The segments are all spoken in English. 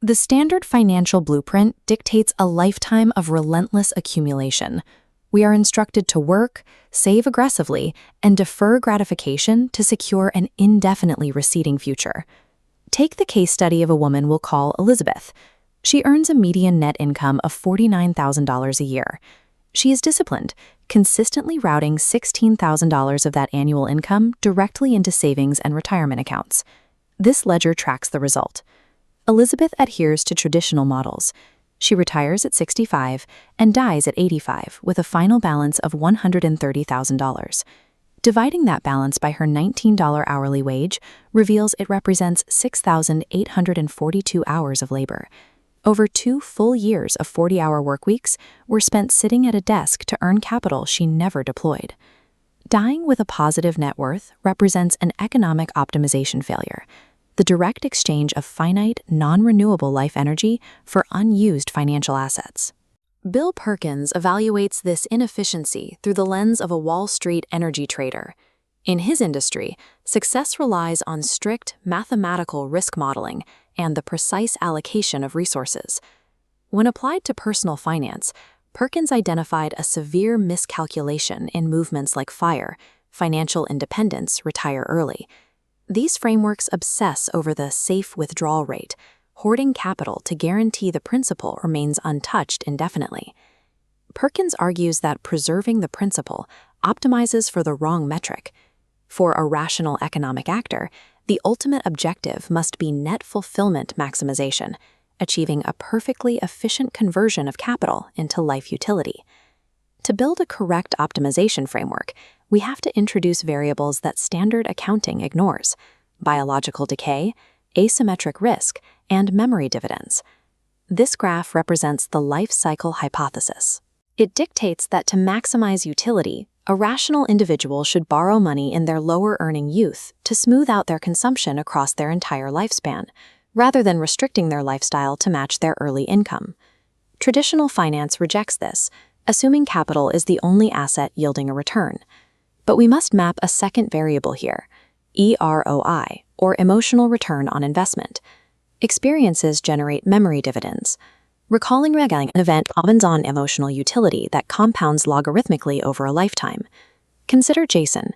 The standard financial blueprint dictates a lifetime of relentless accumulation. We are instructed to work, save aggressively, and defer gratification to secure an indefinitely receding future. Take the case study of a woman we'll call Elizabeth. She earns a median net income of $49,000 a year. She is disciplined, consistently routing $16,000 of that annual income directly into savings and retirement accounts. This ledger tracks the result. Elizabeth adheres to traditional models. She retires at 65 and dies at 85 with a final balance of $130,000. Dividing that balance by her $19 hourly wage reveals it represents 6,842 hours of labor. Over 2 full years of 40-hour work weeks were spent sitting at a desk to earn capital she never deployed. Dying with a positive net worth represents an economic optimization failure, the direct exchange of finite, non-renewable life energy for unused financial assets. Bill Perkins evaluates this inefficiency through the lens of a Wall Street energy trader. In his industry, success relies on strict mathematical risk modeling and the precise allocation of resources. When applied to personal finance, Perkins identified a severe miscalculation in movements like FIRE, financial independence, retire early. These frameworks obsess over the safe withdrawal rate, hoarding capital to guarantee the principal remains untouched indefinitely. Perkins argues that preserving the principal optimizes for the wrong metric. For a rational economic actor, the ultimate objective must be net fulfillment maximization, achieving a perfectly efficient conversion of capital into life utility. To build a correct optimization framework, we have to introduce variables that standard accounting ignores: biological decay, asymmetric risk, and memory dividends. This graph represents the life cycle hypothesis. It dictates that to maximize utility, a rational individual should borrow money in their lower-earning youth to smooth out their consumption across their entire lifespan, rather than restricting their lifestyle to match their early income. Traditional finance rejects this, assuming capital is the only asset yielding a return. But we must map a second variable here, EROI, or emotional return on investment. Experiences generate memory dividends. Recalling an event depends on emotional utility that compounds logarithmically over a lifetime. Consider Jason.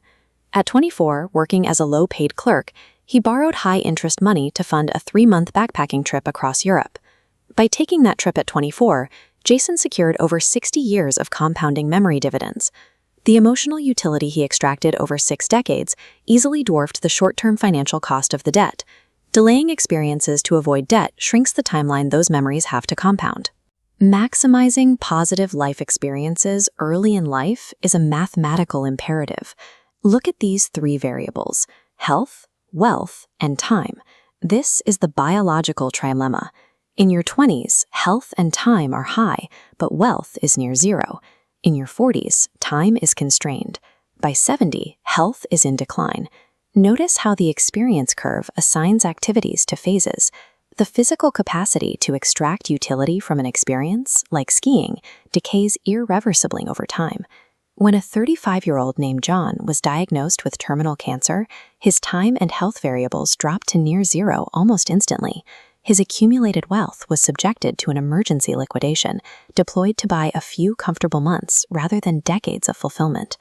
At 24, working as a low-paid clerk, he borrowed high-interest money to fund a 3-month backpacking trip across Europe. By taking that trip at 24, Jason secured over 60 years of compounding memory dividends. The emotional utility he extracted over 6 decades easily dwarfed the short-term financial cost of the debt. Delaying experiences to avoid debt shrinks the timeline those memories have to compound. Maximizing positive life experiences early in life is a mathematical imperative. Look at these 3 variables: health, wealth, and time. This is the biological trilemma. In your 20s, health and time are high, but wealth is near zero. In your 40s, time is constrained. By 70, health is in decline. Notice how the experience curve assigns activities to phases. The physical capacity to extract utility from an experience, like skiing, decays irreversibly over time. When a 35-year-old named John was diagnosed with terminal cancer, his time and health variables dropped to near zero almost instantly. His accumulated wealth was subjected to an emergency liquidation, deployed to buy a few comfortable months rather than decades of fulfillment.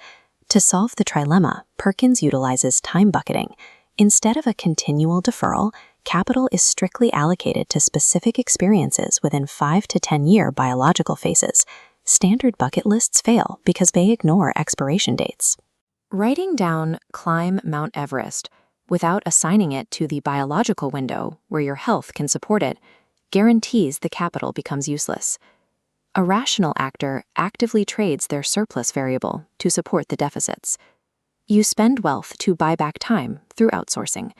To solve the trilemma, Perkins utilizes time bucketing. Instead of a continual deferral, capital is strictly allocated to specific experiences within 5 to 10-year biological phases. Standard bucket lists fail because they ignore expiration dates. Writing down "climb Mount Everest" without assigning it to the biological window where your health can support it guarantees the capital becomes useless. A rational actor actively trades their surplus variable to support the deficits. You spend wealth to buy back time through outsourcing,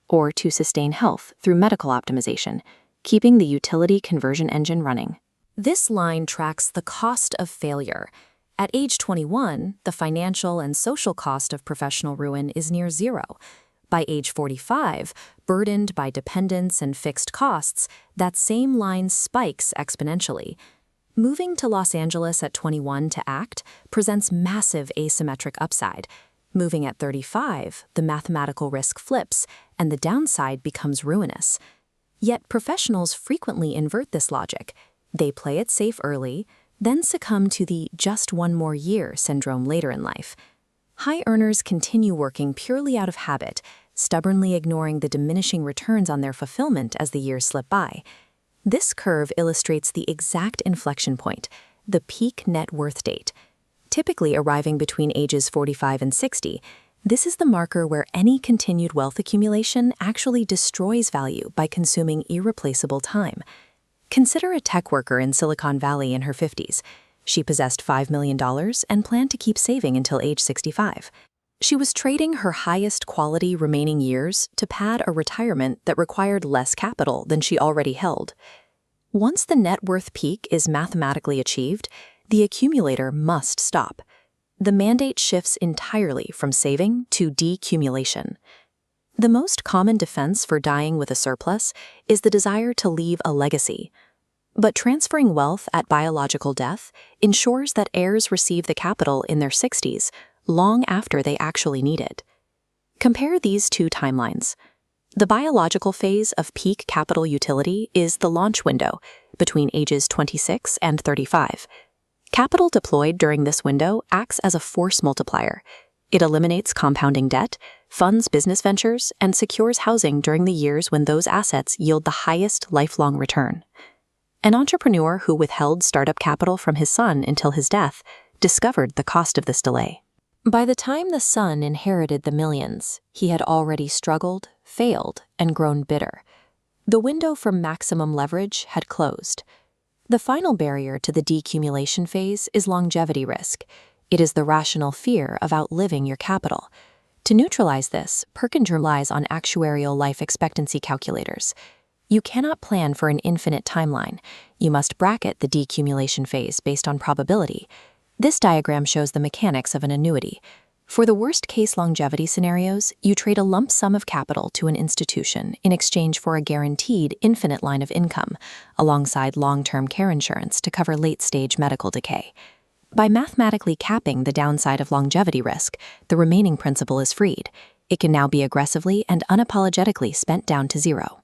or to sustain health through medical optimization, keeping the utility conversion engine running. This line tracks the cost of failure. At age 21, the financial and social cost of professional ruin is near zero. By age 45, burdened by dependence and fixed costs, that same line spikes exponentially. Moving to Los Angeles at 21 to act presents massive asymmetric upside. Moving at 35, the mathematical risk flips, and the downside becomes ruinous. Yet professionals frequently invert this logic. They play it safe early, then succumb to the just one more year syndrome later in life. High earners continue working purely out of habit, stubbornly ignoring the diminishing returns on their fulfillment as the years slip by. This curve illustrates the exact inflection point, the peak net worth date. Typically arriving between ages 45 and 60, this is the marker where any continued wealth accumulation actually destroys value by consuming irreplaceable time. Consider a tech worker in Silicon Valley in her 50s. She possessed $5 million and planned to keep saving until age 65. She was trading her highest quality remaining years to pad a retirement that required less capital than she already held. Once the net worth peak is mathematically achieved, the accumulator must stop. The mandate shifts entirely from saving to decumulation. The most common defense for dying with a surplus is the desire to leave a legacy. But transferring wealth at biological death ensures that heirs receive the capital in their 60s, long after they actually need it. Compare these two timelines. The biological phase of peak capital utility is the launch window, between ages 26 and 35. Capital deployed during this window acts as a force multiplier. It eliminates compounding debt, funds business ventures, and secures housing during the years when those assets yield the highest lifelong return. An entrepreneur who withheld startup capital from his son until his death discovered the cost of this delay. By the time the son inherited the millions, he had already struggled, failed, and grown bitter. The window for maximum leverage had closed. The final barrier to the decumulation phase is longevity risk. It is the rational fear of outliving your capital. To neutralize this, Perkins relies on actuarial life expectancy calculators. You cannot plan for an infinite timeline. You must bracket the decumulation phase based on probability. This diagram shows the mechanics of an annuity. For the worst-case longevity scenarios, you trade a lump sum of capital to an institution in exchange for a guaranteed infinite line of income, alongside long-term care insurance to cover late-stage medical decay. By mathematically capping the downside of longevity risk, the remaining principal is freed. It can now be aggressively and unapologetically spent down to zero.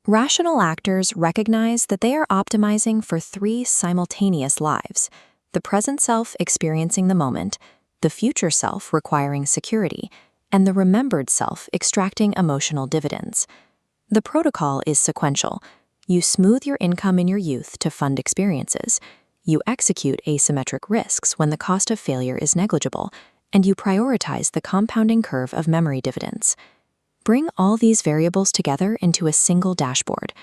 Rational actors recognize that they are optimizing for three simultaneous lives: the present self experiencing the moment, the future self requiring security, and the remembered self extracting emotional dividends. The protocol is sequential. You smooth your income in your youth to fund experiences. You execute asymmetric risks when the cost of failure is negligible, and you prioritize the compounding curve of memory dividends. Bring all these variables together into a single dashboard.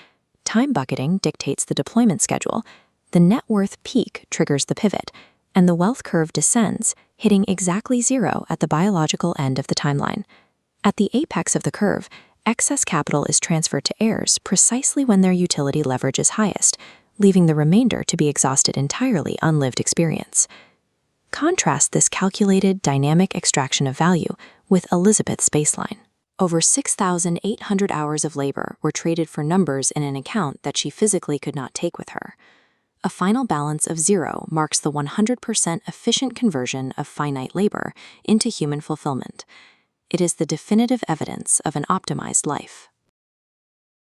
Time bucketing dictates the deployment schedule. The net worth peak triggers the pivot, and the wealth curve descends, hitting exactly zero at the biological end of the timeline. At the apex of the curve, excess capital is transferred to heirs precisely when their utility leverage is highest, leaving the remainder to be exhausted entirely on lived experience. Contrast this calculated, dynamic extraction of value with Elizabeth's baseline. Over 6,800 hours of labor were traded for numbers in an account that she physically could not take with her. A final balance of zero marks the 100% efficient conversion of finite labor into human fulfillment. It is the definitive evidence of an optimized life.